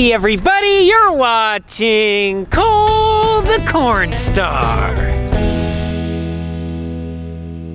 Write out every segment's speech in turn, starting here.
Hey everybody, you're watching Cole the Corn Star.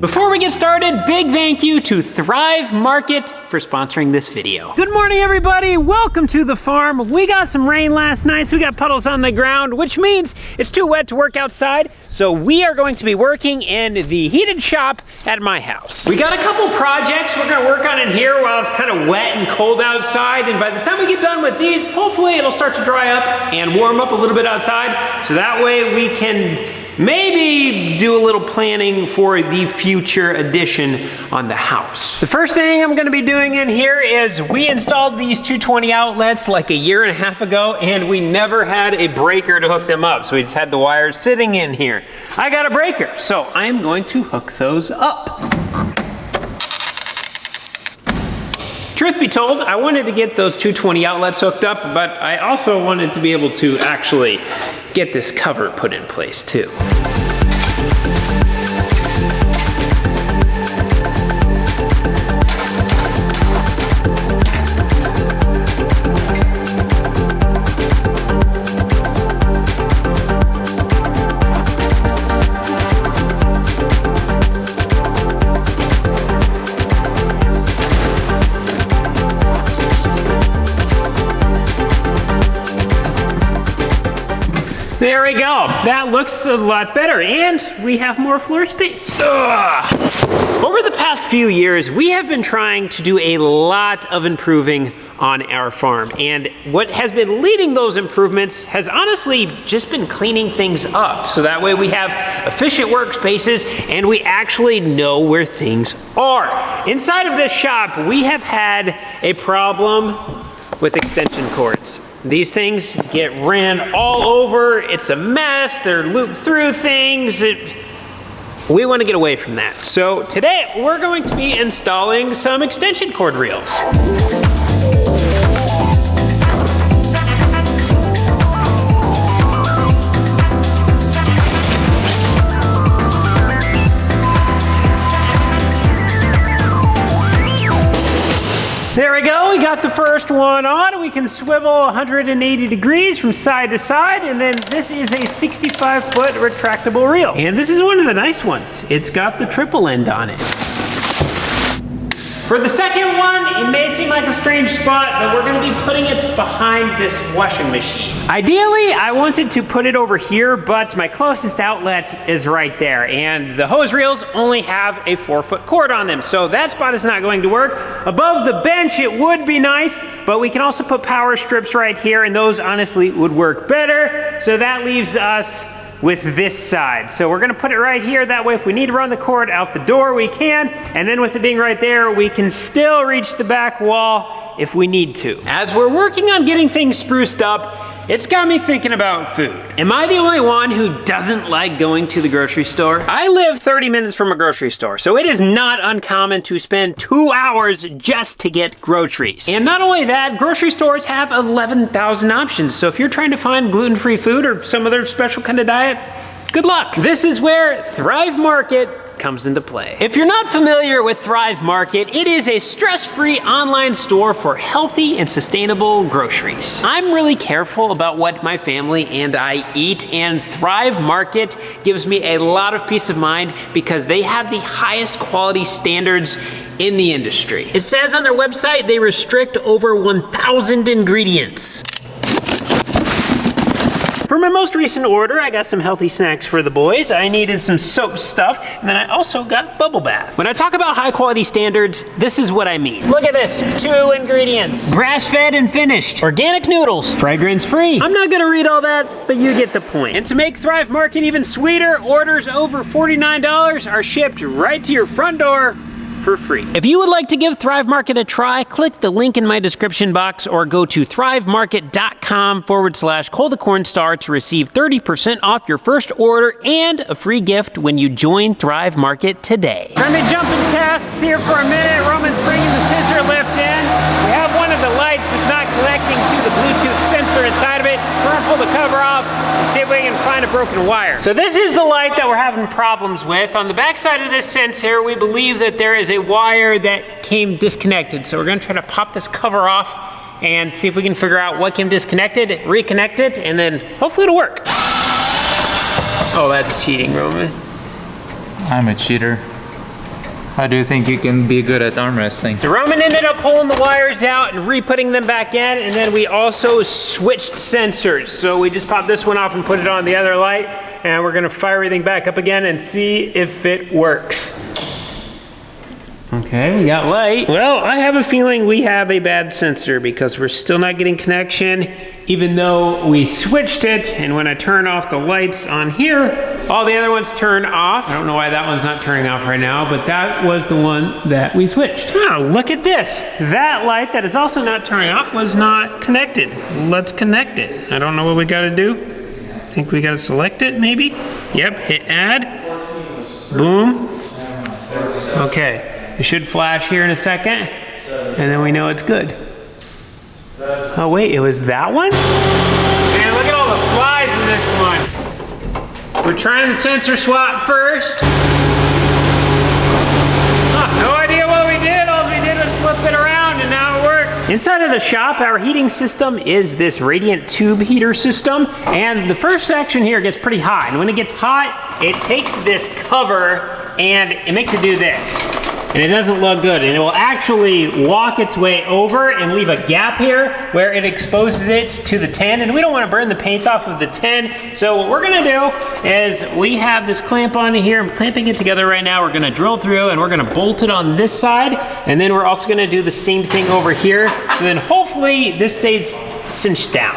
Before we get started, big thank you to Thrive Market for sponsoring this video. Good morning everybody, welcome to the farm. We got some rain last night, so we got puddles on the ground, which means it's too wet to work outside. So we are going to be working in the heated shop at my house. We got a couple projects we're gonna work on in here while it's kind of wet and cold outside. And by the time we get done with these, hopefully it'll start to dry up and warm up a little bit outside. So that way we can maybe do a little planning for the future addition on the house. The first thing I'm gonna be doing in here is we installed these 220 outlets like a year and a half ago, and we never had a breaker to hook them up. So we just had the wires sitting in here. I got a breaker, so I'm going to hook those up. Truth be told, I wanted to get those 220 outlets hooked up, but I also wanted to be able to actually get this cover put in place too. There we go. That looks a lot better, and we have more floor space. Over the past few years, we have been trying to do a lot of improving on our farm, and what has been leading those improvements has honestly just been cleaning things up, so that way we have efficient workspaces and we actually know where things are. Inside of this shop, we have had a problem with extension cords. These things get ran all over, it's a mess, they're looped through things. We want to get away from that. So today we're going to be installing some extension cord reels. There we go, we got the first one on. We can swivel 180 degrees from side to side, and then this is a 65-foot retractable reel. And this is one of the nice ones. It's got the triple end on it. For the second one, it may seem like a strange spot, but we're gonna be putting it behind this washing machine. Ideally, I wanted to put it over here, but my closest outlet is right there, and the hose reels only have a 4-foot cord on them, so that spot is not going to work. Above the bench, it would be nice, but we can also put power strips right here, and those honestly would work better, so that leaves us with this side. So we're gonna put it right here, that way if we need to run the cord out the door, we can, and then with it being right there, we can still reach the back wall if we need to. As we're working on getting things spruced up, it's got me thinking about food. Am I the only one who doesn't like going to the grocery store? I live 30 minutes from a grocery store, so it is not uncommon to spend 2 hours just to get groceries. And not only that, grocery stores have 11,000 options, so if you're trying to find gluten-free food or some other special kind of diet, good luck. This is where Thrive Market comes into play. If you're not familiar with Thrive Market, it is a stress-free online store for healthy and sustainable groceries. I'm really careful about what my family and I eat, and Thrive Market gives me a lot of peace of mind because they have the highest quality standards in the industry. It says on their website they restrict over 1,000 ingredients. For my most recent order, I got some healthy snacks for the boys. I needed some soap stuff, and then I also got bubble bath. When I talk about high quality standards, this is what I mean. Look at this, 2 ingredients. Grass-fed and finished. Organic noodles. Fragrance-free. I'm not gonna read all that, but you get the point. And to make Thrive Market even sweeter, orders over $49 are shipped right to your front door for free. If you would like to give Thrive Market a try, click the link in my description box or go to thrivemarket.com/Cole the Corn Star to receive 30% off your first order and a free gift when you join Thrive Market today. Time to jump in tasks here for a minute. Roman's bringing the scissor lift in. We have one of the lights that's not connecting to the Bluetooth sensor inside of it. We're gonna pull the cover off and see if we can find a broken wire. So this is the light that we're having problems with. On the back side of this sensor, we believe that there is a wire that came disconnected. So we're gonna try to pop this cover off and see if we can figure out what came disconnected, reconnect it, and then hopefully it'll work. Oh, that's cheating, Roman. I'm a cheater. How do you think you can be good at arm wrestling? So Roman ended up pulling the wires out and re-putting them back in, and then we also switched sensors. So we just popped this one off and put it on the other light, and we're gonna fire everything back up again and see if it works. Okay, we got light. Well, I have a feeling we have a bad sensor because we're still not getting connection, even though we switched it. And when I turn off the lights on here, all the other ones turn off. I don't know why that one's not turning off right now, but that was the one that we switched. Oh, look at this. That light that is also not turning off was not connected. Let's connect it. I don't know what we gotta do. I think we gotta select it, maybe? Yep, hit add. Boom. Okay. It should flash here in a second, and then we know it's good. Oh wait, it was that one? Man, look at all the flies in this one. We're trying the sensor swap first. Oh, no idea what we did. All we did was flip it around and now it works. Inside of the shop, our heating system is this radiant tube heater system, and the first section here gets pretty hot. And when it gets hot, it takes this cover and it makes it do this. And it doesn't look good, and it will actually walk its way over and leave a gap here where it exposes it to the tin, and we don't want to burn the paint off of the tin. So what we're gonna do is we have this clamp on here. I'm clamping it together right now. We're gonna drill through and we're gonna bolt it on this side, and then we're also gonna do the same thing over here. So then hopefully this stays cinched down.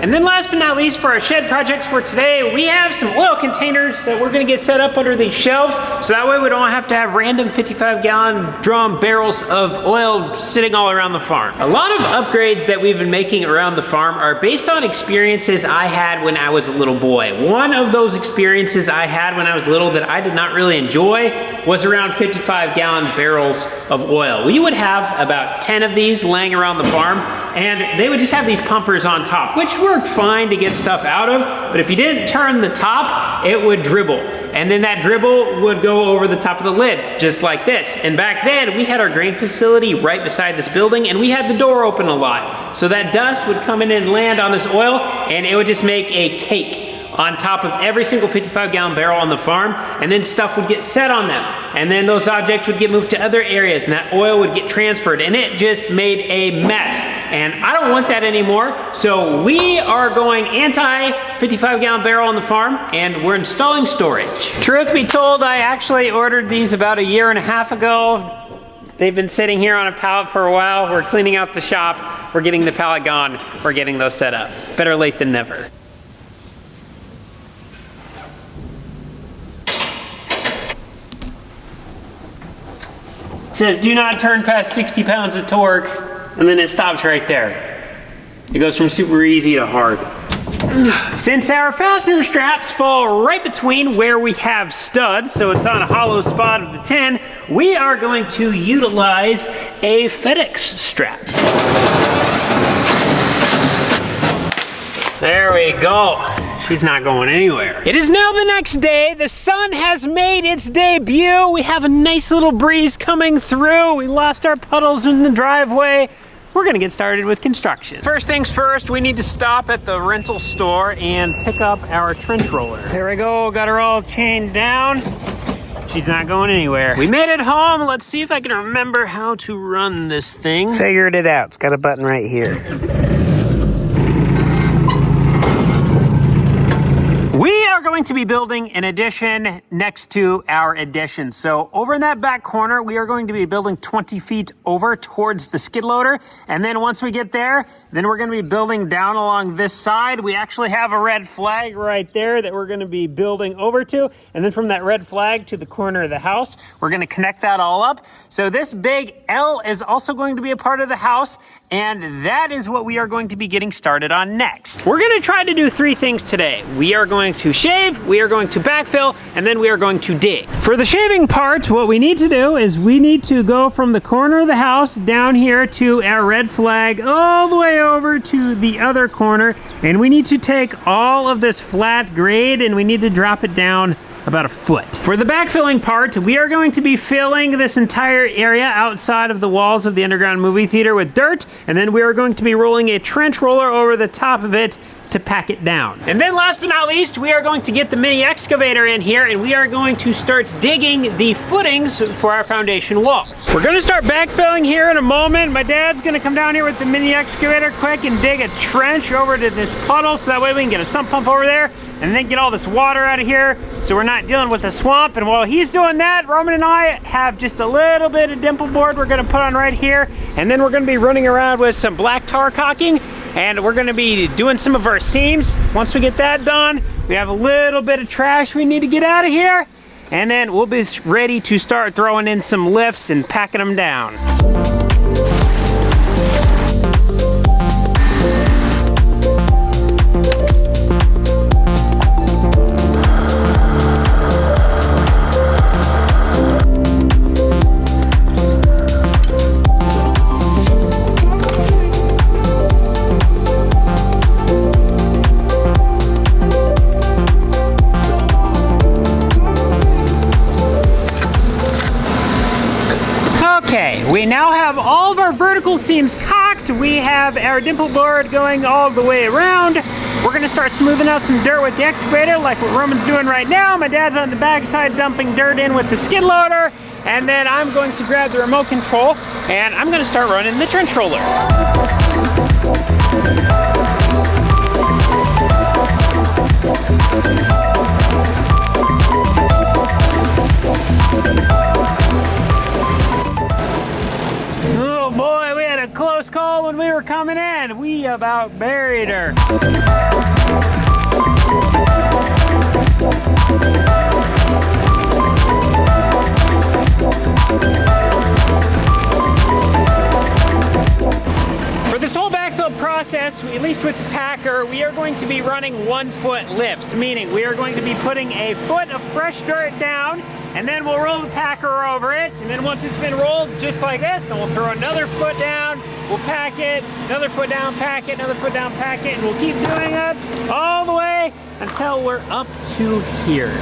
And then last but not least, for our shed projects for today, we have some oil containers that we're gonna get set up under these shelves, so that way we don't have to have random 55-gallon drum barrels of oil sitting all around the farm. A lot of upgrades that we've been making around the farm are based on experiences I had when I was a little boy. One of those experiences I had when I was little that I did not really enjoy was around 55-gallon barrels of oil. We would have about 10 of these laying around the farm, and they would just have these pumpers on top, which worked fine to get stuff out of, but if you didn't turn the top, it would dribble. And then that dribble would go over the top of the lid, just like this. And back then, we had our grain facility right beside this building, and we had the door open a lot. So that dust would come in and land on this oil, and it would just make a cake on top of every single 55-gallon barrel on the farm, and then stuff would get set on them. And then those objects would get moved to other areas, and that oil would get transferred, and it just made a mess. And I don't want that anymore, so we are going anti-55-gallon barrel on the farm, and we're installing storage. Truth be told, I actually ordered these about 1.5 years ago. They've been sitting here on a pallet for a while. We're cleaning out the shop. We're getting the pallet gone. We're getting those set up. Better late than never. It says do not turn past 60 pounds of torque, and then it stops right there. It goes from super easy to hard. Since our fastener straps fall right between where we have studs, so it's on a hollow spot of the tin, we are going to utilize a FedEx strap. There we go. She's not going anywhere. It is now the next day. The sun has made its debut. We have a nice little breeze coming through. We lost our puddles in the driveway. We're gonna get started with construction. First things first, we need to stop at the rental store and pick up our trench roller. There we go, got her all chained down. She's not going anywhere. We made it home. Let's see if I can remember how to run this thing. Figured it out, it's got a button right here. We are going to be building an addition next to our addition. So over in that back corner, we are going to be building 20 feet over towards the skid loader. And then once we get there, then we're going to be building down along this side. We actually have a red flag right there that we're going to be building over to. And then from that red flag to the corner of the house, we're going to connect that all up. So this big L is also going to be a part of the house. And that is what we are going to be getting started on next. We're going to try to do 3 things today. We are going to shave shave, we are going to backfill, and then we are going to dig. For the shaving part, what we need to do is we need to go from the corner of the house down here to our red flag all the way over to the other corner, and we need to take all of this flat grade and we need to drop it down about a foot. For the backfilling part, we are going to be filling this entire area outside of the walls of the underground movie theater with dirt, and then we are going to be rolling a trench roller over the top of it to pack it down. And then last but not least, we are going to get the mini excavator in here and we are going to start digging the footings for our foundation walls. We're gonna start backfilling here in a moment. My dad's gonna come down here with the mini excavator quick and dig a trench over to this puddle so that way we can get a sump pump over there and then get all this water out of here so we're not dealing with the swamp. And while he's doing that, Roman and I have just a little bit of dimple board we're gonna put on right here, and then we're gonna be running around with some black tar caulking, and we're gonna be doing some of our seams. Once we get that done, we have a little bit of trash we need to get out of here, and then we'll be ready to start throwing in some lifts and packing them down. Okay, we now have all of our vertical seams caulked. We have our dimple board going all the way around. We're gonna start smoothing out some dirt with the excavator like what Roman's doing right now. My dad's on the backside dumping dirt in with the skid loader. And then I'm going to grab the remote control and I'm gonna start running the trench roller. Oh boy, we had a close call when we were coming in. We about buried her. For this whole backfill process, at least with the packer, we are going to be running 1 foot lifts, meaning we are going to be putting a foot of fresh dirt down, and then we'll roll the packer over it, and then once it's been rolled just like this, then we'll throw another foot down, we'll pack it, another foot down, pack it, another foot down, pack it, and we'll keep doing it all the way until we're up to here.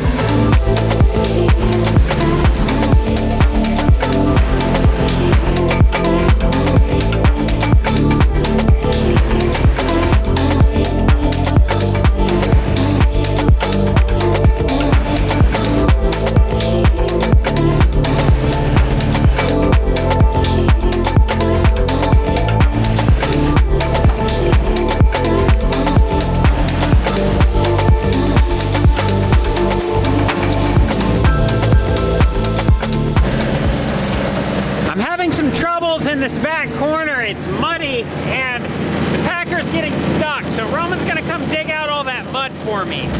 In this back corner, it's muddy and the packer's getting stuck, so Roman's gonna come dig out all that mud for me.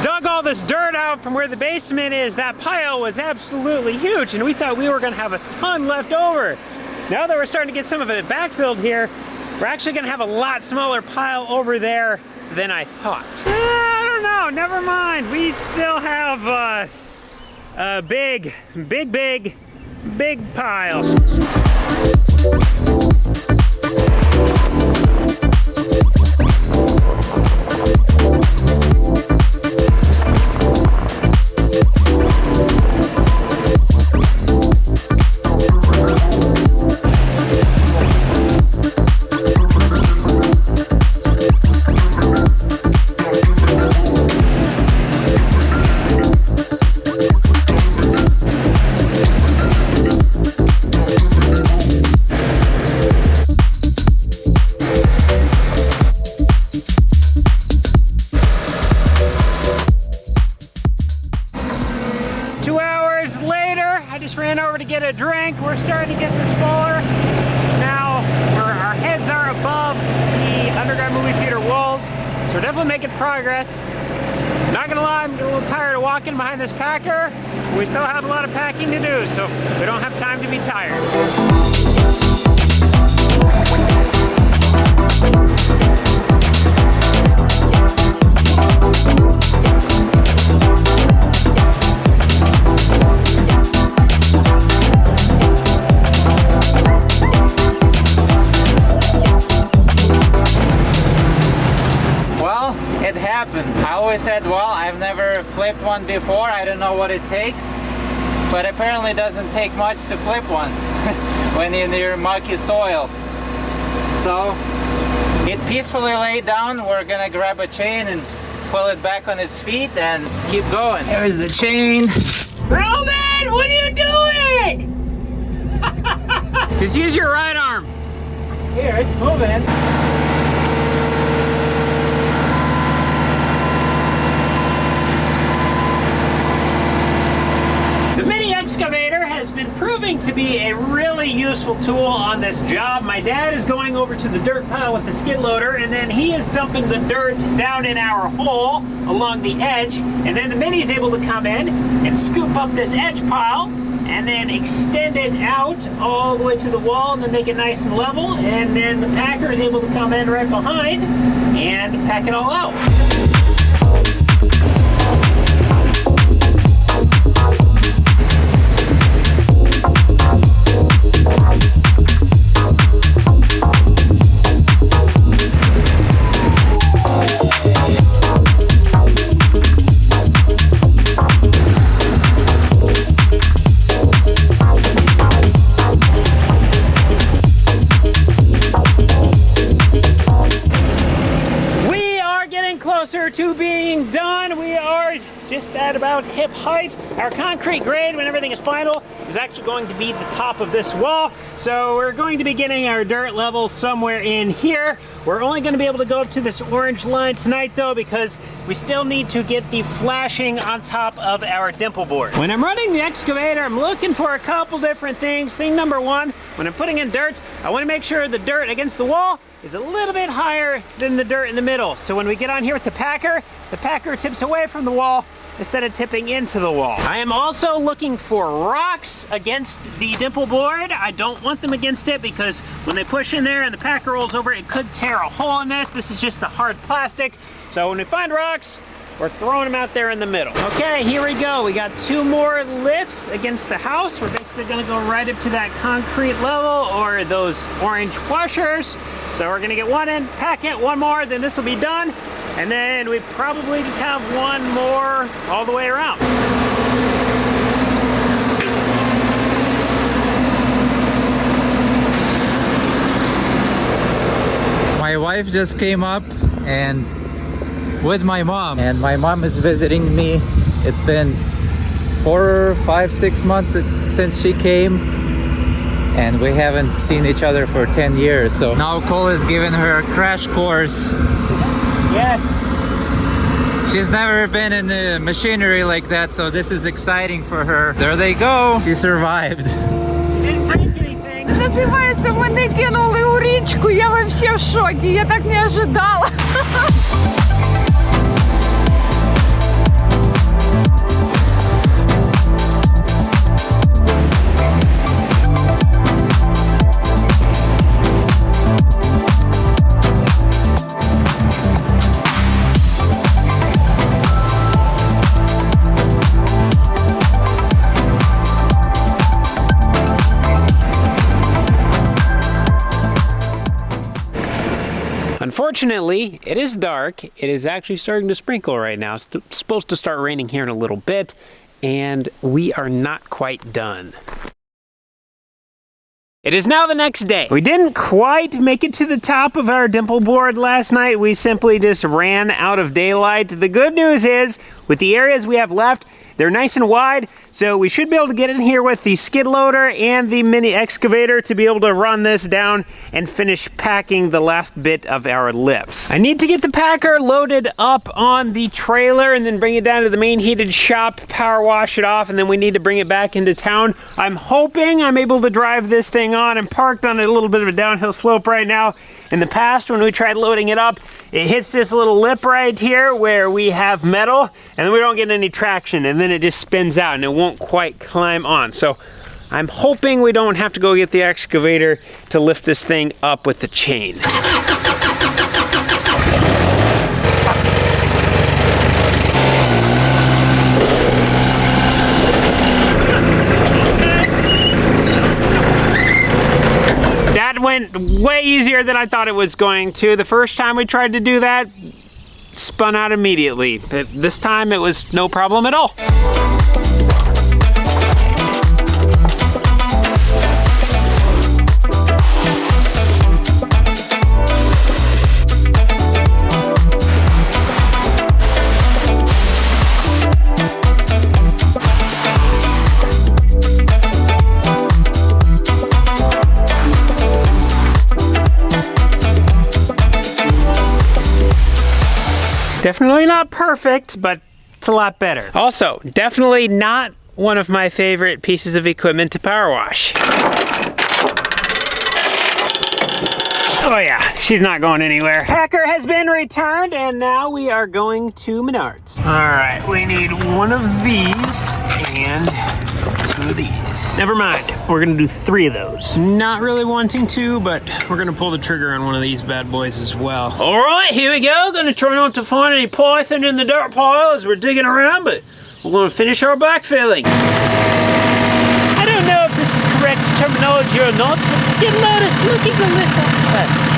Dug all this dirt out from where the basement is. That pile was absolutely huge and we thought we were gonna have a ton left over. Now that we're starting to get some of it backfilled here, we're actually gonna have a lot smaller pile over there than I thought. I don't know, never mind. We still have a big pile. making progress. Not gonna lie, I'm a little tired of walking behind this packer. We still have a lot of packing to do, so we don't have time to be tired. It happened. I always said, well, I've never flipped one before. I don't know what it takes, but apparently it doesn't take much to flip one when you're near mucky soil. So it peacefully laid down. We're gonna grab a chain and pull it back on its feet and keep going. Here's the chain. Roman, what are you doing? Just use your right arm. Here, it's moving. The mini excavator has been proving to be a really useful tool on this job. My dad is going over to the dirt pile with the skid loader, and then he is dumping the dirt down in our hole along the edge, and then the mini is able to come in and scoop up this edge pile and then extend it out all the way to the wall and then make it nice and level, and then the packer is able to come in right behind and pack it all out. To being done. We are just at about hip height. Our concrete grade, when everything is final, is actually going to be the top of this wall. So we're going to be getting our dirt level somewhere in here. We're only going to be able to go up to this orange line tonight though, because we still need to get the flashing on top of our dimple board. When I'm running the excavator, I'm looking for a couple different things. Thing number one, when I'm putting in dirt, I want to make sure the dirt against the wall is a little bit higher than the dirt in the middle. So when we get on here with the packer tips away from the wall instead of tipping into the wall. I am also looking for rocks against the dimple board. I don't want them against it because when they push in there and the packer rolls over, it could tear a hole in this. This is just a hard plastic. So when we find rocks, we're throwing them out there in the middle. Okay, here we go. We got 2 more lifts against the house. We're basically gonna go right up to that concrete level or those orange washers. So we're gonna get one in, pack it, one more, then this will be done. And then we probably just have one more all the way around. My wife just came up and with my mom, and my mom is visiting me. It's been 4, 5, 6 months since she came, and we haven't seen each other for 10 years. So now Cole is giving her a crash course. Yes. She's never been in the machinery like that, so this is exciting for her. There they go. She survived. Didn't break anything. Называется, мене кинули у річку. Я вообще в шокі. Я так не ожидала. Unfortunately, it is dark. It is actually starting to sprinkle right now. It's supposed to start raining here in a little bit, and we are not quite done. It is now the next day. We didn't quite make it to the top of our dimple board last night. We simply just ran out of daylight. The good news is, with the areas we have left, they're nice and wide, so we should be able to get in here with the skid loader and the mini excavator to be able to run this down and finish packing the last bit of our lifts. I need to get the packer loaded up on the trailer and then bring it down to the main heated shop, power wash it off, and then we need to bring it back into town. I'm hoping I'm able to drive this thing on. I'm parked on a little bit of a downhill slope right now, In the past, when we tried loading it up, it hits this little lip right here where we have metal, and then we don't get any traction, and then it just spins out and it won't quite climb on. So I'm hoping we don't have to go get the excavator to lift this thing up with the chain. That went way easier than I thought it was going to. The first time we tried to do that, spun out immediately. But this time it was no problem at all. Definitely not perfect, but it's a lot better. Also, definitely not one of my favorite pieces of equipment to power wash. Oh yeah, she's not going anywhere. Packer has been returned, and now we are going to Menards. All right, we need one of these and 2 of these. Never mind, we're gonna do 3 of those. Not really wanting to, but we're gonna pull the trigger on one of these bad boys as well. All right, here we go. Gonna try not to find any python in the dirt pile as we're digging around, but we're gonna finish our backfilling. I don't know if this is correct terminology or not, but the skid loader's looking a little fussy.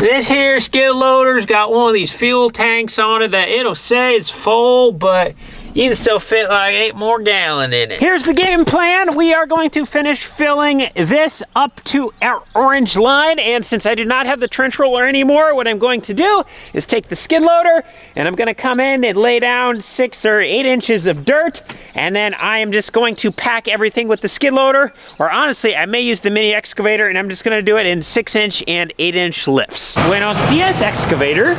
This here skid loader's got one of these fuel tanks on it that it'll say it's full, but you can still fit like 8 more gallons in it. Here's the game plan. We are going to finish filling this up to our orange line, and since I do not have the trench roller anymore, what I'm going to do is take the skid loader, and I'm gonna come in and lay down 6 or 8 inches of dirt, and then I am just going to pack everything with the skid loader, or honestly, I may use the mini excavator, and I'm just gonna do it in 6-inch and 8-inch lifts. Buenos dias, excavator.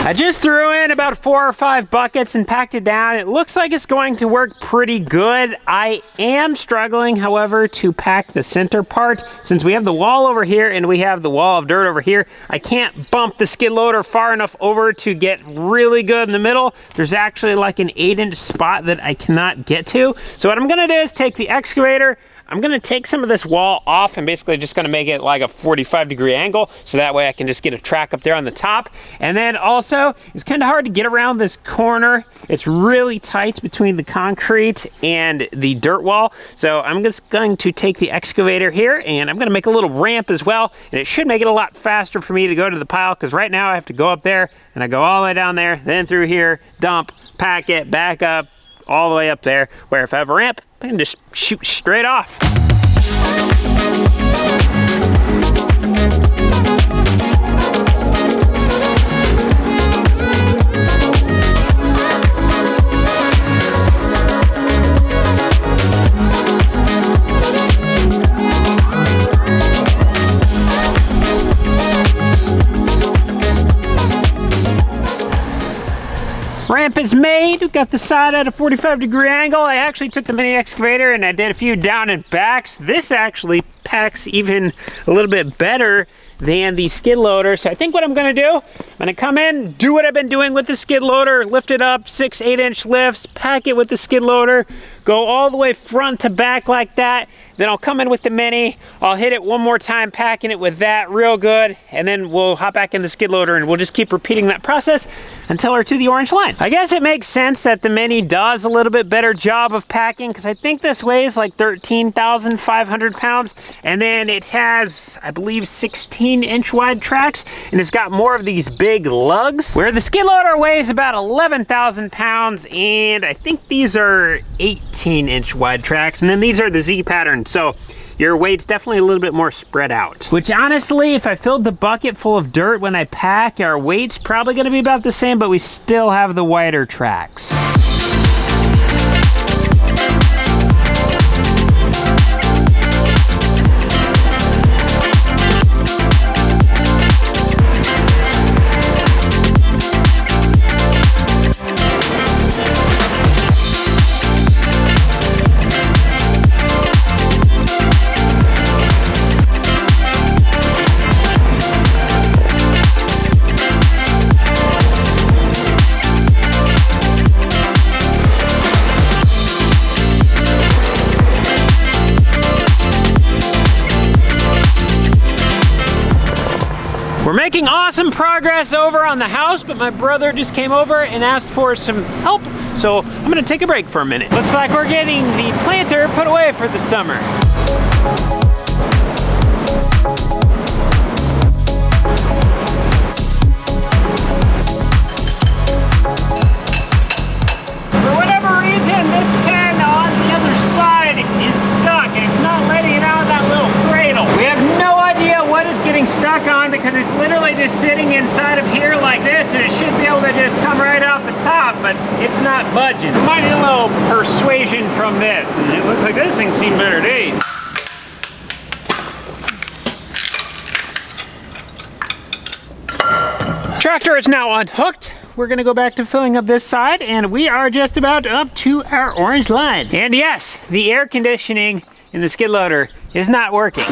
I just threw in about 4 or 5 buckets and packed it down. It looks like it's going to work pretty good. I am struggling, however, to pack the center part. Since we have the wall over here and we have the wall of dirt over here, I can't bump the skid loader far enough over to get really good in the middle. There's actually like an 8-inch spot that I cannot get to. So what I'm gonna do is take the excavator, I'm gonna take some of this wall off and basically just gonna make it like a 45-degree angle, so that way I can just get a track up there on the top. And then also, it's kind of hard to get around this corner. It's really tight between the concrete and the dirt wall. So I'm just going to take the excavator here and I'm gonna make a little ramp as well. And it should make it a lot faster for me to go to the pile, because right now I have to go up there and I go all the way down there, then through here, dump, pack it, back up, all the way up there, where if I have a ramp, I can just shoot straight off. Ramp is made. We got the side at a 45-degree angle. I actually took the mini excavator and I did a few down and backs. This actually packs even a little bit better than the skid loader. So I think what I'm gonna do, I'm gonna come in, do what I've been doing with the skid loader, lift it up 6, 8-inch lifts, pack it with the skid loader, go all the way front to back like that. Then I'll come in with the mini, I'll hit it one more time, packing it with that real good, and then we'll hop back in the skid loader and we'll just keep repeating that process until we're to the orange line. I guess it makes sense that the mini does a little bit better job of packing, because I think this weighs like 13,500 pounds, and then it has, I believe, 16-inch wide tracks, and it's got more of these big lugs, where the skid loader weighs about 11,000 pounds, and I think these are 18-inch wide tracks, and then these are the Z pattern. So your weight's definitely a little bit more spread out. Which honestly, if I filled the bucket full of dirt when I pack, our weight's probably gonna be about the same, but we still have the wider tracks. We're making awesome progress over on the house, but my brother just came over and asked for some help, so I'm gonna take a break for a minute. Looks like we're getting the planter put away for the summer. For whatever reason, this pen on the other side is stuck, and it's not letting it out of that little cradle. We have no idea what it's getting stuck on because it's literally just sitting inside of here like this, and it should be able to just come right off the top, but it's not budging. We might need a little persuasion from this, and it looks like this thing's seen better days. Tractor is now unhooked. We're gonna go back to filling up this side, and we are just about up to our orange line. And yes, the air conditioning in the skid loader is not working.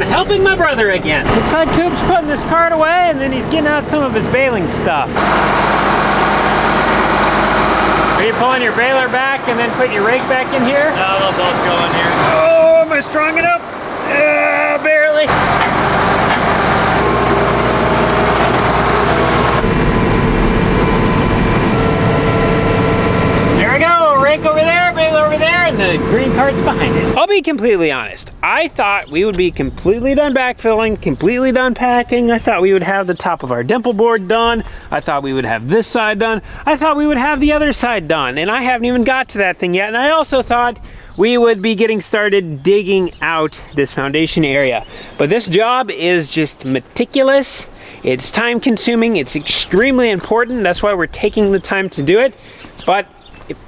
Helping my brother again. Looks like Coop's putting this cart away, and then he's getting out some of his baling stuff. Are you pulling your baler back and then putting your rake back in here? No, they'll both go in here. Oh, am I strong enough? Barely. There we go, rake over there, baler over there, and the green cart's behind it. I'll be completely honest. I thought we would be completely done backfilling, completely done packing. I thought we would have the top of our dimple board done. I thought we would have this side done. I thought we would have the other side done, and I haven't even got to that thing yet. And I also thought we would be getting started digging out this foundation area. But this job is just meticulous. It's time consuming. It's extremely important. That's why we're taking the time to do it. But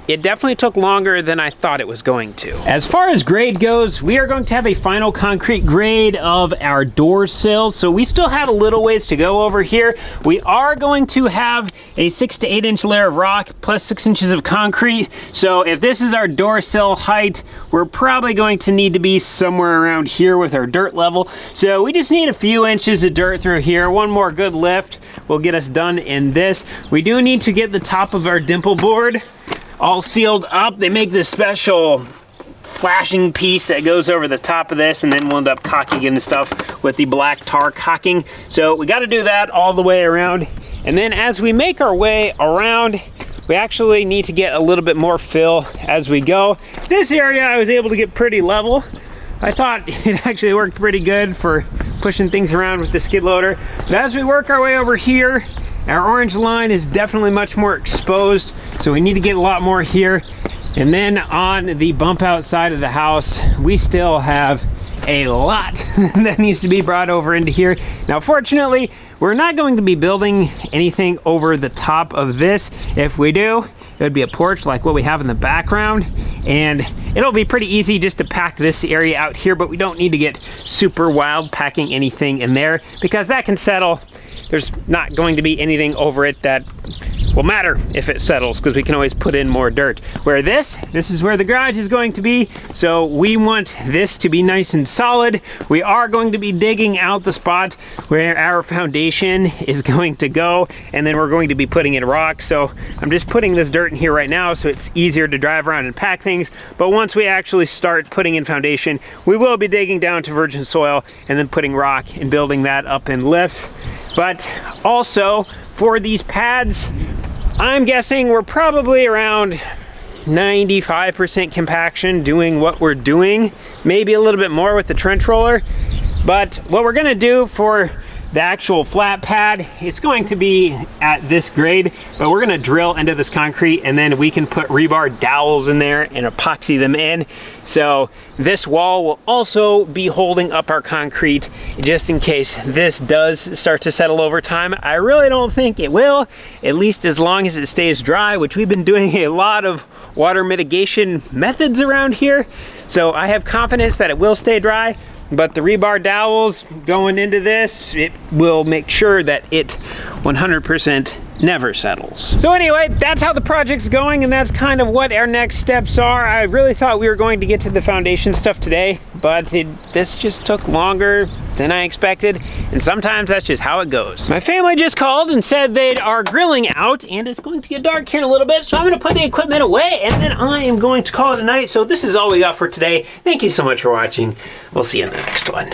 it definitely took longer than I thought it was going to. As far as grade goes, we are going to have a final concrete grade of our door sills, so we still have a little ways to go over here. We are going to have a 6 to 8 inch layer of rock plus 6 inches of concrete. So if this is our door sill height, we're probably going to need to be somewhere around here with our dirt level. So we just need a few inches of dirt through here. One more good lift will get us done in this. We do need to get the top of our dimple board all sealed up. They make this special flashing piece that goes over the top of this, and then we'll end up caulking and stuff with the black tar caulking. So we got to do that all the way around. And then as we make our way around, we actually need to get a little bit more fill as we go. This area I was able to get pretty level. I thought it actually worked pretty good for pushing things around with the skid loader. But as we work our way over here, our orange line is definitely much more exposed, so we need to get a lot more here. And then on the bump out side of the house, we still have a lot that needs to be brought over into here. Now, fortunately, we're not going to be building anything over the top of this. If we do, it would be a porch like what we have in the background, and it'll be pretty easy just to pack this area out here, but we don't need to get super wild packing anything in there because that can settle. There's not going to be anything over it that will matter if it settles because we can always put in more dirt. Where this is where the garage is going to be, so we want this to be nice and solid. We are going to be digging out the spot where our foundation is going to go, and then we're going to be putting in rock. So I'm just putting this dirt in here right now so it's easier to drive around and pack things. But once we actually start putting in foundation, we will be digging down to virgin soil and then putting rock and building that up in lifts. But also for these pads, I'm guessing we're probably around 95% compaction doing what we're doing. Maybe a little bit more with the trench roller. But what we're gonna do for the actual flat pad, it's going to be at this grade, but we're gonna drill into this concrete and then we can put rebar dowels in there and epoxy them in. So this wall will also be holding up our concrete just in case this does start to settle over time. I really don't think it will, at least as long as it stays dry, which we've been doing a lot of water mitigation methods around here. So I have confidence that it will stay dry. But the rebar dowels going into this, it will make sure that it 100% never settles. So anyway, that's how the project's going, and that's kind of what our next steps are. I really thought we were going to get to the foundation stuff today, but this just took longer than I expected, and sometimes that's just how it goes. My family just called and said they are grilling out, and it's going to get dark here in a little bit, so I'm gonna put the equipment away, and then I am going to call it a night. So this is all we got for today. Thank you so much for watching. We'll see you in the next one.